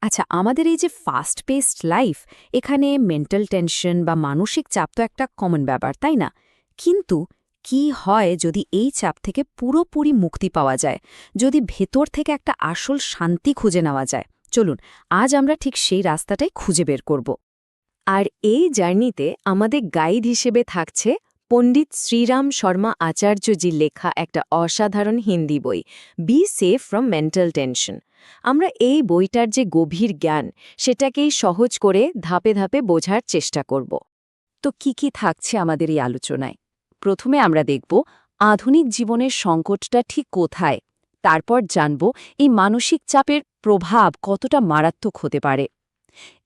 আচ্ছা, আমাদের এই যে ফাস্ট পেসড লাইফ, এখানে মেন্টাল টেনশন বা মানসিক চাপ তো একটা কমন ব্যাপার, তাই না? কিন্তু কি হয় যদি এই চাপ থেকে পুরোপুরি মুক্তি পাওয়া যায়, যদি ভেতর থেকে একটা আসল শান্তি খুঁজে নেওয়া যায়? চলুন, আজ আমরা ঠিক সেই রাস্তাটাই খুঁজে বের করব। আর এই জার্নিতে আমাদের গাইড হিসেবে থাকছে পণ্ডিত শ্রীরাম শর্মা আচার্যজির লেখা একটা অসাধারণ হিন্দি বই, be safe from mental tension. আমরা এই বইটার যে গভীর জ্ঞান, সেটাকেই সহজ করে ধাপে ধাপে বোঝার চেষ্টা করব। তো কি থাকছে আমাদের এই আলোচনায়? প্রথমে আমরা দেখব আধুনিক জীবনের সংকটটা ঠিক কোথায়। তারপর জানব এই মানসিক চাপের প্রভাব কতটা মারাত্মক হতে পারে।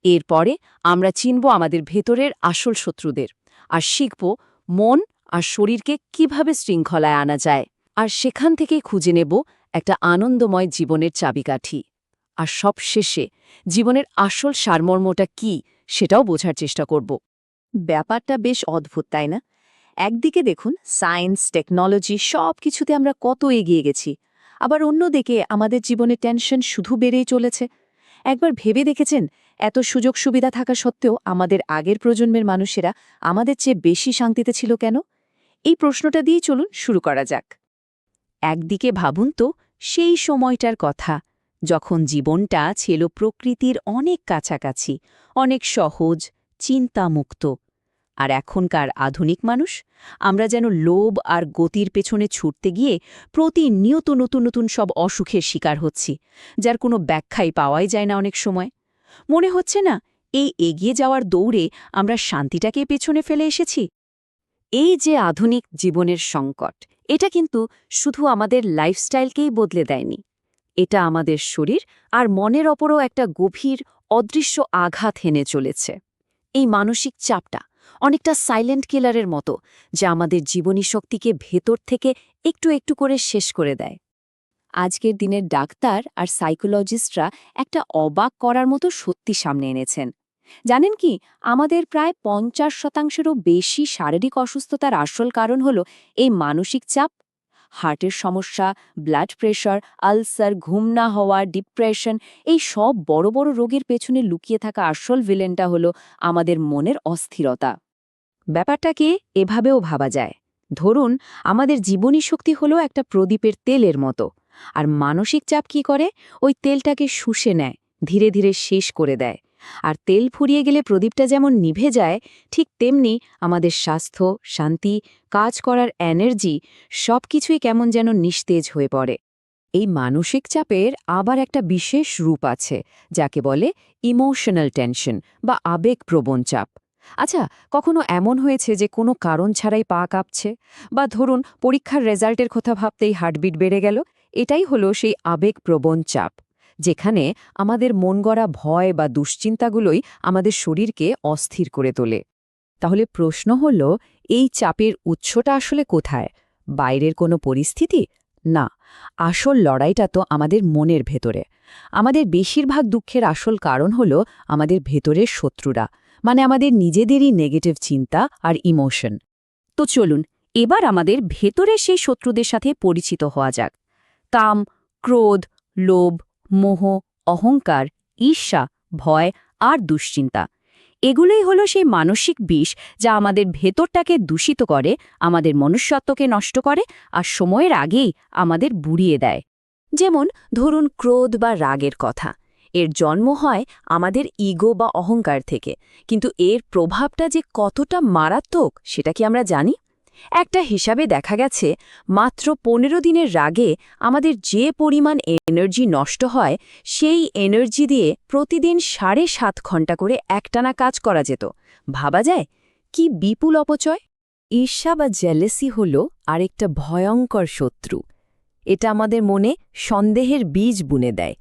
এরপরে আমরা চিনব আমাদের ভেতরের আসল শত্রুদের, আর শিখব মন আর শরীরকে কিভাবে শৃঙ্খলায় আনা যায়। আর সেখান থেকেই খুঁজে নেব একটা আনন্দময় জীবনের চাবিকাঠি। আর সবশেষে জীবনের আসল সারমর্মটা কি, সেটাও বোঝার চেষ্টা করব। ব্যাপারটা বেশ অদ্ভুত, তাই না? একদিকে দেখুন সায়েন্স, টেকনোলজি সব কিছুতে আমরা কত এগিয়ে গেছি, আবার অন্যদিকে আমাদের জীবনে টেনশন শুধু বেড়েই চলেছে। একবার ভেবে দেখেছেন, এত সুযোগ সুবিধা থাকা সত্ত্বেও আমাদের আগের প্রজন্মের মানুষেরা আমাদের চেয়ে বেশি শান্তিতে ছিল কেন? এই প্রশ্নটা দিয়েই চলুন শুরু করা যাক। একদিকে ভাবুন তো সেই সময়টার কথা, যখন জীবনটা ছিল প্রকৃতির অনেক কাছাকাছি, অনেক সহজ, চিন্তামুক্ত। আর এখনকার আধুনিক মানুষ, আমরা যেন লোভ আর গতির পেছনে ছুটতে গিয়ে প্রতিনিয়ত নতুন নতুন সব অসুখের শিকার হচ্ছি, যার কোনো ব্যাখ্যাই পাওয়াই যায় না অনেক সময়। মনে হচ্ছে না এই এগিয়ে যাওয়ার দৌড়ে আমরা শান্তিটাকে পেছনে ফেলে এসেছি? এই যে আধুনিক জীবনের সংকট, এটা কিন্তু শুধু আমাদের লাইফস্টাইলকেই বদলে দেয়নি। এটা আমাদের শরীর আর মনের ওপরও একটা গভীর, অদৃশ্য আঘাত হেনে চলেছে। এই মানসিক চাপটা অনেকটা সাইলেন্ট কিলারের মতো, যা আমাদের জীবনী শক্তিকে ভেতর থেকে একটু একটু করে শেষ করে দেয়। আজকের দিনের ডাক্তার আর সাইকোলজিস্টরা একটা অবাক করার মতো সত্যি সামনে এনেছেন। জানেন কি, আমাদের প্রায় ৫০%-ও বেশি শারীরিক অসুস্থতার আসল কারণ হল এই মানসিক চাপ। হার্টের সমস্যা, ব্লাড প্রেশার, আলসার, ঘুম না হওয়া, ডিপ্রেশন, এই সব বড় বড় রোগের পেছনে লুকিয়ে থাকা আসল ভিলেনটা হল আমাদের মনের অস্থিরতা। ব্যাপারটাকে এভাবেও ভাবা যায়। ধরুন, আমাদের জীবনী শক্তি হলো একটা প্রদীপের তেলের মতো, আর মানসিক চাপ কি করে? ওই তেলটাকে শুষে নেয়, ধীরে ধীরে শেষ করে দেয়। আর তেল ফুরিয়ে গেলে প্রদীপটা যেমন নিভে যায়, ঠিক তেমনি আমাদের স্বাস্থ্য, শান্তি, কাজ করার এনার্জি সবকিছুই কেমন যেন নিস্তেজ হয়ে পড়ে। এই মানসিক চাপের আবার একটা বিশেষ রূপ আছে, যাকে বলে ইমোশনাল টেনশন বা আবেগপ্রবণ চাপ। আচ্ছা, কখনো এমন হয়েছে যে কোনো কারণ ছাড়াই পা কাঁপছে, বা ধরুন পরীক্ষার রেজাল্টের কথা ভাবতেই হার্টবিট বেড়ে গেল? এটাই হলো সেই আবেগপ্রবণ চাপ, যেখানে আমাদের মন গড়া ভয় বা দুশ্চিন্তাগুলোই আমাদের শরীরকে অস্থির করে তোলে। তাহলে প্রশ্ন হল, এই চাপের উৎসটা আসলে কোথায়? বাইরের কোনো পরিস্থিতি? না, আসল লড়াইটা তো আমাদের মনের ভেতরে। আমাদের বেশিরভাগ দুঃখের আসল কারণ হল আমাদের ভেতরের শত্রুরা, মানে আমাদের নিজেদেরই নেগেটিভ চিন্তা আর ইমোশন। তো চলুন এবার আমাদের ভেতরের সেই শত্রুদের সাথে পরিচিত হওয়া যাক। কাম, ক্রোধ, লোভ, মোহ, অহংকার, ঈর্ষা, ভয় আর দুশ্চিন্তা, এগুলোই হলো সেই মানসিক বিষ, যা আমাদের ভেতরটাকে দূষিত করে, আমাদের মনুষ্যত্বকে নষ্ট করে আর সময়ের আগেই আমাদের বুড়িয়ে দেয়। যেমন ধরুন ক্রোধ বা রাগের কথা। এর জন্ম হয় আমাদের ইগো বা অহংকার থেকে, কিন্তু এর প্রভাবটা যে কতটা মারাত্মক সেটা কি আমরা জানি? একটা হিসাবে দেখা গেছে, মাত্র ১৫ দিনের রাগে আমাদের যে পরিমাণ এনার্জি নষ্ট হয়, সেই এনার্জি দিয়ে প্রতিদিন ৭.৫ ঘন্টা করে একটানা কাজ করা যেত। ভাবা যায় কি বিপুল অপচয়? ঈর্ষা বা জেলেসি হল আরেকটা ভয়ঙ্কর শত্রু। এটা আমাদের মনে সন্দেহের বীজ বুনে দেয়,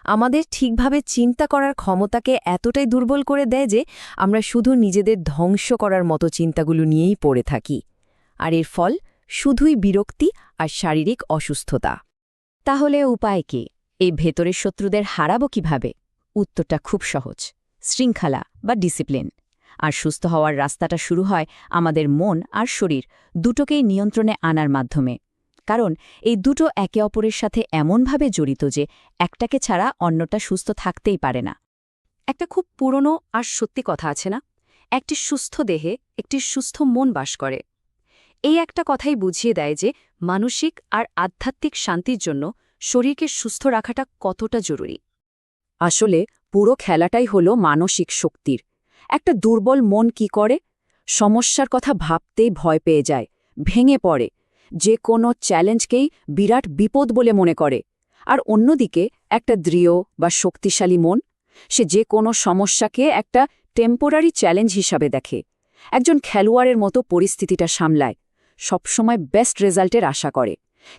আমাদের ঠিকভাবে চিন্তা করার ক্ষমতাকে এতটাই দুর্বল করে দেয় যে আমরা শুধু নিজেদের ধ্বংস করার মতো চিন্তাগুলো নিয়েই পড়ে থাকি। আর এর ফল শুধুই বিরক্তি আর শারীরিক অসুস্থতা। তাহলে উপায় কি? এই ভেতরের শত্রুদের হারাবো কিভাবে? উত্তরটা খুব সহজ, শৃঙ্খলা বা ডিসিপ্লিন। আর সুস্থ হওয়ার রাস্তাটা শুরু হয় আমাদের মন আর শরীর দুটোকেই নিয়ন্ত্রণে আনার মাধ্যমে। কারণ এই দুটো একে অপরের সাথে এমনভাবে জড়িত যে একটাকে ছাড়া অন্যটা সুস্থ থাকতেই পারে না। একটা খুব পুরনো আর সত্যি কথা আছে না, একটি সুস্থ দেহে একটি সুস্থ মন বাস করে। এই একটা কথাই বুঝিয়ে দেয় যে মানসিক আর আধ্যাত্মিক শান্তির জন্য শরীরকে সুস্থ রাখাটা কতটা জরুরি। আসলে পুরো খেলাটাই হলো মানসিক শক্তির। একটা দুর্বল মন কি করে? সমস্যার কথা ভাবতেই ভয় পেয়ে যায়, ভেঙে পড়ে, যে কোনো চ্যালেঞ্জকেই বিরাট বিপদ বলে মনে করে। আর অন্যদিকে একটা দৃঢ় বা শক্তিশালী মন, সে যে কোনো সমস্যাকে একটা টেম্পোরারি চ্যালেঞ্জ হিসাবে দেখে। একজন খেলোয়াড়ের মতো পরিস্থিতিটা সামলায়, সবসময় বেস্ট রেজাল্টের আশা করে,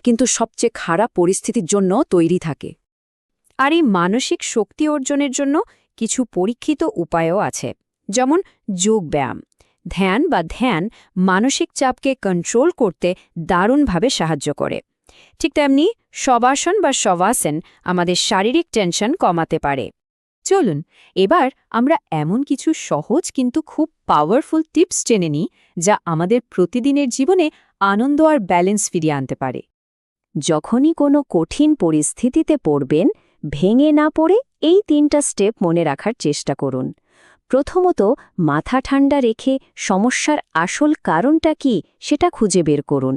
কিন্তু সবচেয়ে খারাপ পরিস্থিতির জন্য তৈরি থাকে। আর এই মানসিক শক্তি অর্জনের জন্য কিছু পরীক্ষিত উপায়ও আছে, যেমন যোগব্যায়াম। ধ্যান মানসিক চাপকে কন্ট্রোল করতে দারুণভাবে সাহায্য করে। ঠিক তেমনি শবাসন বা শবাসন আমাদের শারীরিক টেনশন কমাতে পারে। চলুন এবার আমরা এমন কিছু সহজ কিন্তু খুব পাওয়ারফুল টিপস জেনে নিই, যা আমাদের প্রতিদিনের জীবনে আনন্দ আর ব্যালেন্স ফিরিয়ে আনতে পারে। যখনই কোনো কঠিন পরিস্থিতিতে পড়বেন, ভেঙে না পড়ে এই 3টা স্টেপ মনে রাখার চেষ্টা করুন। প্রথমত, মাথা ঠান্ডা রেখে সমস্যার আসল কারণটা কি সেটা খুঁজে বের করুন।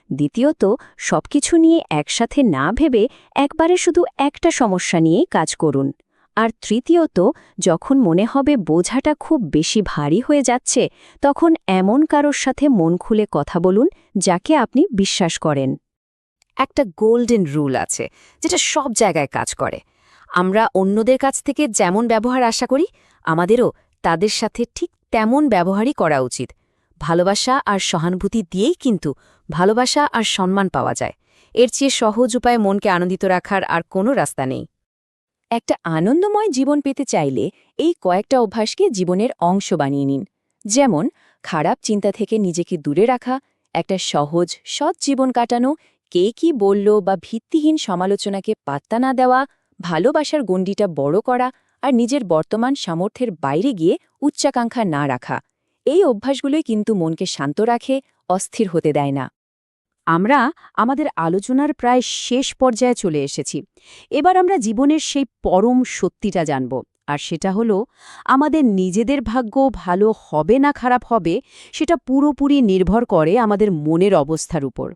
দ্বিতীয়ত, সবকিছু নিয়ে একসাথে না ভেবে একবারে শুধু একটা সমস্যা নিয়েই কাজ করুন। আর তৃতীয়ত, যখন মনে হবে বোঝাটা খুব বেশি ভারী হয়ে যাচ্ছে, তখন এমন কারোর সাথে মন খুলে কথা বলুন যাকে আপনি বিশ্বাস করেন। একটা গোল্ডেন রুল আছে যেটা সব জায়গায় কাজ করে। আমরা অন্যদের কাছ থেকে যেমন ব্যবহার আশা করি, আমাদেরও তাদের সাথে ঠিক তেমন ব্যবহারই করা উচিত। ভালোবাসা আর সহানুভূতি দিয়েই কিন্তু ভালোবাসা আর সম্মান পাওয়া যায়। এর চেয়ে সহজ উপায়ে মনকে আনন্দিত রাখার আর কোনো রাস্তা নেই। একটা আনন্দময় জীবন পেতে চাইলে এই কয়েকটা অভ্যাসকে জীবনের অংশ বানিয়ে নিন। যেমন খারাপ চিন্তা থেকে নিজেকে দূরে রাখা, একটা সহজ সৎ জীবন কাটানো, কে কি বলল বা ভিত্তিহীন সমালোচনাকে পাত্তা না দেওয়া, ভালোবাসার গণ্ডিটা বড় করা আর নিজের বর্তমান সামর্থ্যের বাইরে গিয়ে উচ্চাকাঙ্ক্ষা না রাখা। এই অভ্যাসগুলোই কিন্তু মনকে শান্ত রাখে, অস্থির হতে দেয় না। আমরা আমাদের আলোচনার প্রায় শেষ পর্যায়ে চলে এসেছি। এবার আমরা জীবনের সেই পরম সত্যিটা জানব, আর সেটা হলো আমাদের নিজেদের ভাগ্য ভালো হবে না খারাপ হবে সেটা পুরোপুরি নির্ভর করে আমাদের মনের অবস্থার উপর।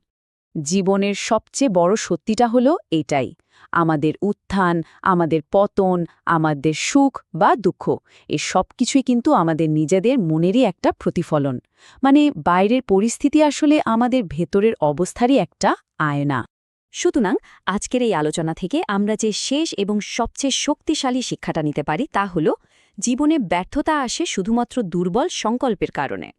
জীবনের সবচেয়ে বড় সত্যিটা হলো এটাই, আমাদের উত্থান, আমাদের পতন, আমাদের সুখ বা দুঃখ, এ সব কিছুই কিন্তু আমাদের নিজেদের মনেরই একটা প্রতিফলন। মানে বাইরের পরিস্থিতি আসলে আমাদের ভেতরের অবস্থারই একটা আয়না। সুতরাং আজকের এই আলোচনা থেকে আমরা যে শেষ এবং সবচেয়ে শক্তিশালী শিক্ষাটা নিতে পারি তা হল, জীবনে ব্যর্থতা আসে শুধুমাত্র দুর্বল সংকল্পের কারণে।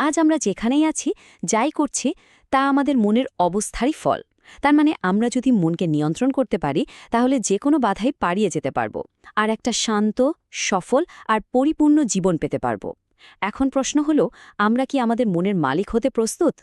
আজ আমরা যেখানেই আছি, যাই করছি, তা আমাদের মনের অবস্থারই ফল। তার মানে আমরা যদি মনকে নিয়ন্ত্রণ করতে পারি, তাহলে যে কোনো বাধাই পারিয়ে যেতে পারব আর একটা শান্ত, সফল আর পরিপূর্ণ জীবন পেতে পারব। এখন প্রশ্ন হলো, আমরা কি আমাদের মনের মালিক হতে প্রস্তুত?